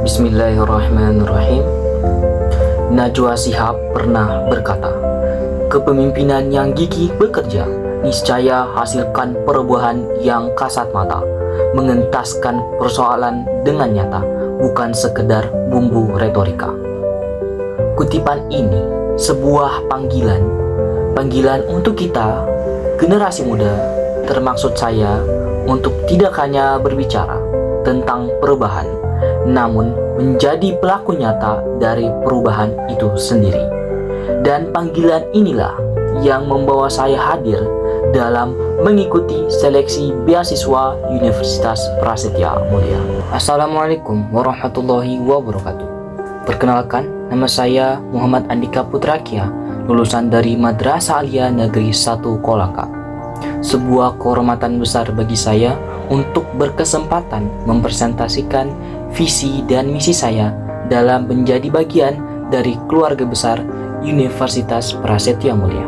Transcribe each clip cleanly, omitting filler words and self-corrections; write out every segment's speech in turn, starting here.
Bismillahirrahmanirrahim. Najwa Shihab pernah berkata, kepemimpinan yang gigih bekerja niscaya hasilkan perubahan yang kasat mata, mengentaskan persoalan dengan nyata, bukan sekedar bumbu retorika. Kutipan ini sebuah panggilan untuk kita, generasi muda, termaksud saya, untuk tidak hanya berbicara tentang perubahan, namun menjadi pelaku nyata dari perubahan itu sendiri. Dan panggilan inilah yang membawa saya hadir dalam mengikuti seleksi beasiswa Universitas Prasetya Mulia. Assalamualaikum warahmatullahi wabarakatuh. Perkenalkan, nama saya Muhammad Andika Putrakia, lulusan dari Madrasah Alia Negeri 1 Kolaka. Sebuah kehormatan besar bagi saya untuk berkesempatan mempresentasikan visi dan misi saya dalam menjadi bagian dari keluarga besar Universitas Prasetya Mulia.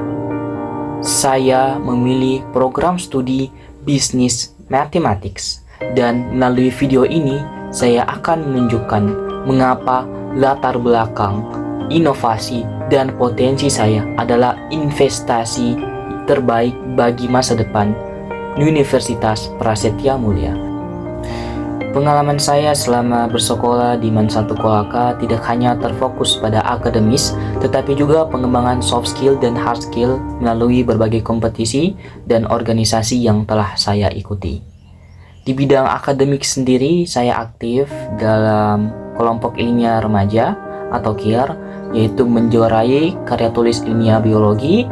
Saya memilih program studi Business Mathematics, dan melalui video ini saya akan menunjukkan mengapa latar belakang, inovasi, dan potensi saya adalah investasi terbaik bagi masa depan Universitas Prasetya Mulia. Pengalaman saya selama bersekolah di MAN 1 Kolaka tidak hanya terfokus pada akademis, tetapi juga pengembangan soft skill dan hard skill melalui berbagai kompetisi dan organisasi yang telah saya ikuti. Di bidang akademik sendiri, saya aktif dalam kelompok ilmiah remaja atau KIR, yaitu menjuarai karya tulis ilmiah biologi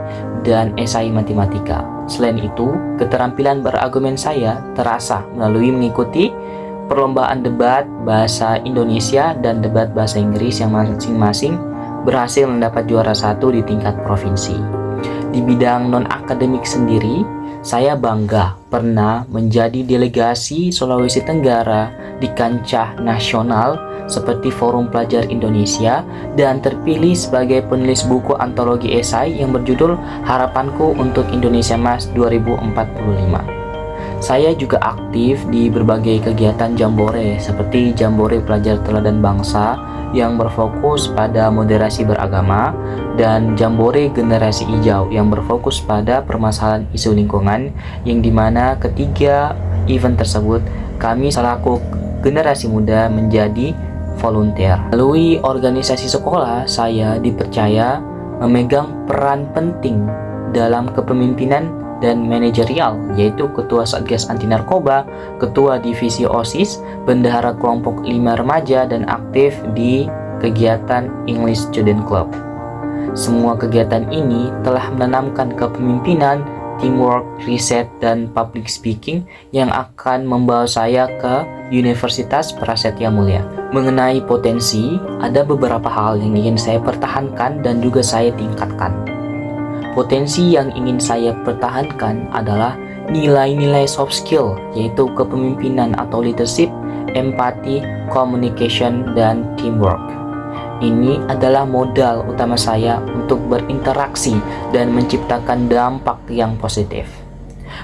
dan esai matematika. Selain itu, keterampilan berargumen saya terasa melalui mengikuti perlombaan debat bahasa Indonesia dan debat bahasa Inggris yang masing-masing berhasil mendapat juara 1 di tingkat provinsi. Di bidang non-akademik sendiri, saya bangga pernah menjadi delegasi Sulawesi Tenggara di kancah nasional seperti Forum Pelajar Indonesia dan terpilih sebagai penulis buku antologi esai yang berjudul Harapanku untuk Indonesia Mas 2045. Saya juga aktif di berbagai kegiatan jambore seperti Jambore Pelajar Teladan Bangsa yang berfokus pada moderasi beragama dan Jambore Generasi Hijau yang berfokus pada permasalahan isu lingkungan, yang dimana ketiga event tersebut kami selaku generasi muda menjadi volunteer. Melalui organisasi sekolah, saya dipercaya memegang peran penting dalam kepemimpinan dan manajerial, yaitu Ketua Satgas Anti Narkoba, Ketua Divisi OSIS, Bendahara Kelompok 5 Remaja, dan aktif di kegiatan English Student Club. Semua kegiatan ini telah menanamkan kepemimpinan, teamwork, riset, dan public speaking yang akan membawa saya ke Universitas Prasetya Mulia. Mengenai potensi, ada beberapa hal yang ingin saya pertahankan dan juga saya tingkatkan. Potensi yang ingin saya pertahankan adalah nilai-nilai soft skill, yaitu kepemimpinan atau leadership, empati, communication, dan teamwork. Ini adalah modal utama saya untuk berinteraksi dan menciptakan dampak yang positif.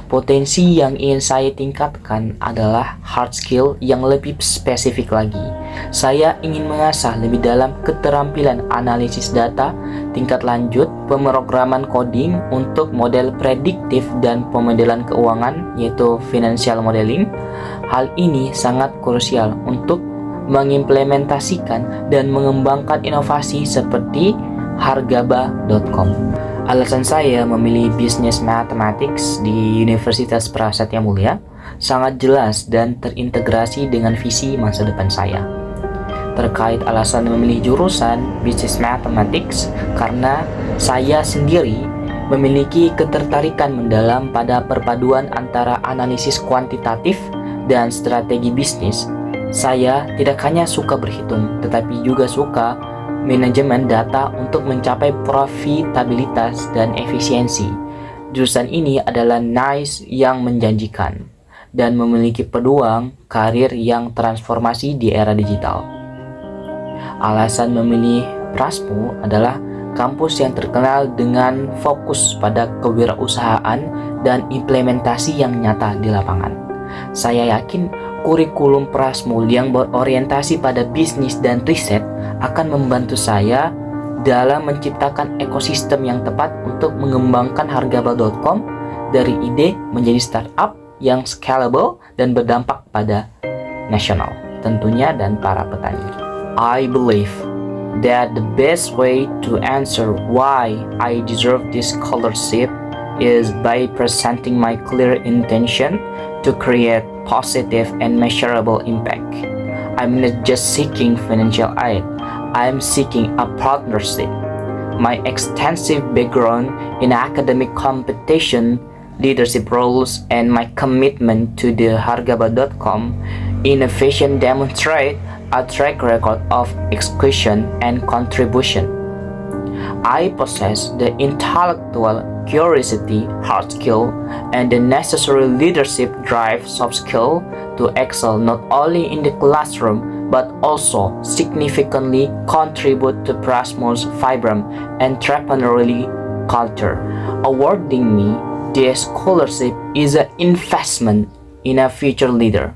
Potensi yang ingin saya tingkatkan adalah hard skill yang lebih spesifik lagi. Saya ingin mengasah lebih dalam keterampilan analisis data, tingkat lanjut, pemrograman coding untuk model prediktif dan pemodelan keuangan, yaitu financial modeling. Hal ini sangat krusial untuk mengimplementasikan dan mengembangkan inovasi seperti hargaba.com. Alasan saya memilih Business Mathematics di Universitas Prasetya Mulia sangat jelas dan terintegrasi dengan visi masa depan saya. Terkait alasan memilih jurusan Business Mathematics, karena saya sendiri memiliki ketertarikan mendalam pada perpaduan antara analisis kuantitatif dan strategi bisnis. Saya tidak hanya suka berhitung, tetapi juga suka manajemen data untuk mencapai profitabilitas dan efisiensi. Jurusan ini adalah niche yang menjanjikan dan memiliki peluang karir yang transformasi di era digital. Alasan memilih Prasmu adalah kampus yang terkenal dengan fokus pada kewirausahaan dan implementasi yang nyata di lapangan. Saya yakin kurikulum Prasmul yang berorientasi pada bisnis dan riset akan membantu saya dalam menciptakan ekosistem yang tepat untuk mengembangkan Hargabal.com dari ide menjadi startup yang scalable dan berdampak pada nasional, tentunya, dan para petani. I believe that the best way to answer why I deserve this scholarship is by presenting my clear intention to create positive and measurable impact. I'm not just seeking financial aid, I'm seeking a partnership. My extensive background in academic competition, leadership roles, and my commitment to the Hargabal.com innovation demonstrate a track record of execution and contribution. I possess the intellectual curiosity, hard skill, and the necessary leadership drive, soft skill, to excel not only in the classroom but also significantly contribute to Prasmul's vibrant entrepreneurial culture. Awarding me this scholarship is an investment in a future leader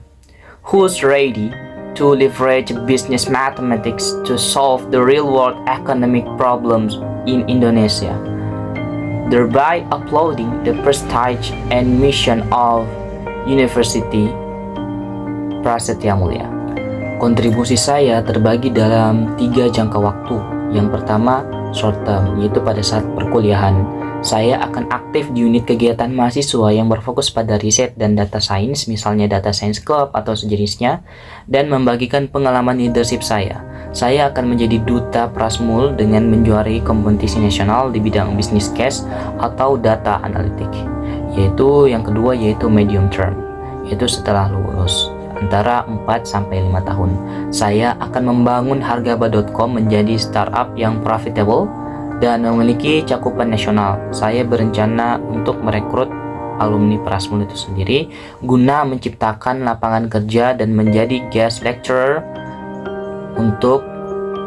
who's ready to leverage business mathematics to solve the real-world economic problems in Indonesia, thereby upholding the prestige and mission of University Prasetya Mulia. Kontribusi saya terbagi dalam 3 jangka waktu. Yang pertama, short term, yaitu pada saat perkuliahan. Saya akan aktif di unit kegiatan mahasiswa yang berfokus pada riset dan data science, misalnya Data Science Club atau sejenisnya, dan membagikan pengalaman leadership saya. Saya akan menjadi duta Prasmul dengan menjuarai kompetisi nasional di bidang business case atau data analitik. Yaitu yang kedua yaitu medium term, yaitu setelah lulus antara 4-5 tahun. Saya akan membangun Hargabal.com menjadi startup yang profitable dan memiliki cakupan nasional. Saya berencana untuk merekrut alumni Prasmul itu sendiri guna menciptakan lapangan kerja dan menjadi guest lecturer untuk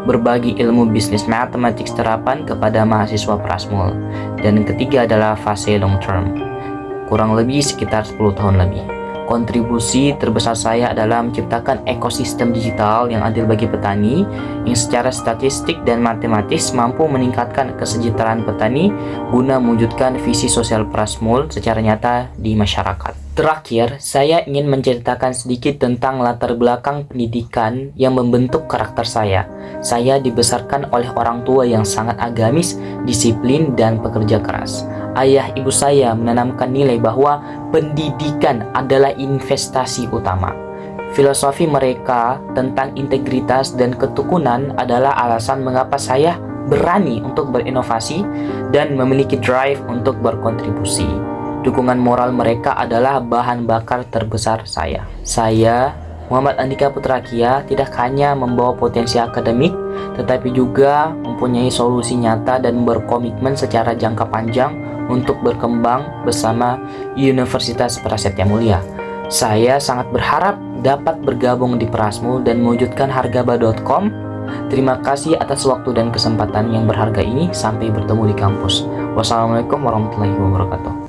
berbagi ilmu bisnis mathematics terapan kepada mahasiswa Prasmul. Dan ketiga adalah fase long term, kurang lebih sekitar 10 tahun lebih. Kontribusi terbesar saya adalah menciptakan ekosistem digital yang adil bagi petani, yang secara statistik dan matematis mampu meningkatkan kesejahteraan petani guna mewujudkan visi sosial Prasmul secara nyata di masyarakat. Terakhir, saya ingin menceritakan sedikit tentang latar belakang pendidikan yang membentuk karakter saya. Saya dibesarkan oleh orang tua yang sangat agamis, disiplin, dan pekerja keras. Ayah ibu saya menanamkan nilai bahwa pendidikan adalah investasi utama. Filosofi mereka tentang integritas dan ketukunan adalah alasan mengapa saya berani untuk berinovasi dan memiliki drive untuk berkontribusi. Dukungan moral mereka adalah bahan bakar terbesar saya. Saya, Muhammad Andika Putrakia, tidak hanya membawa potensi akademik, tetapi juga mempunyai solusi nyata dan berkomitmen secara jangka panjang untuk berkembang bersama Universitas Prasetya Mulia. Saya sangat berharap dapat bergabung di Prasmul dan mewujudkan Hargabal.com. Terima kasih atas waktu dan kesempatan yang berharga ini. Sampai bertemu di kampus. Wassalamualaikum warahmatullahi wabarakatuh.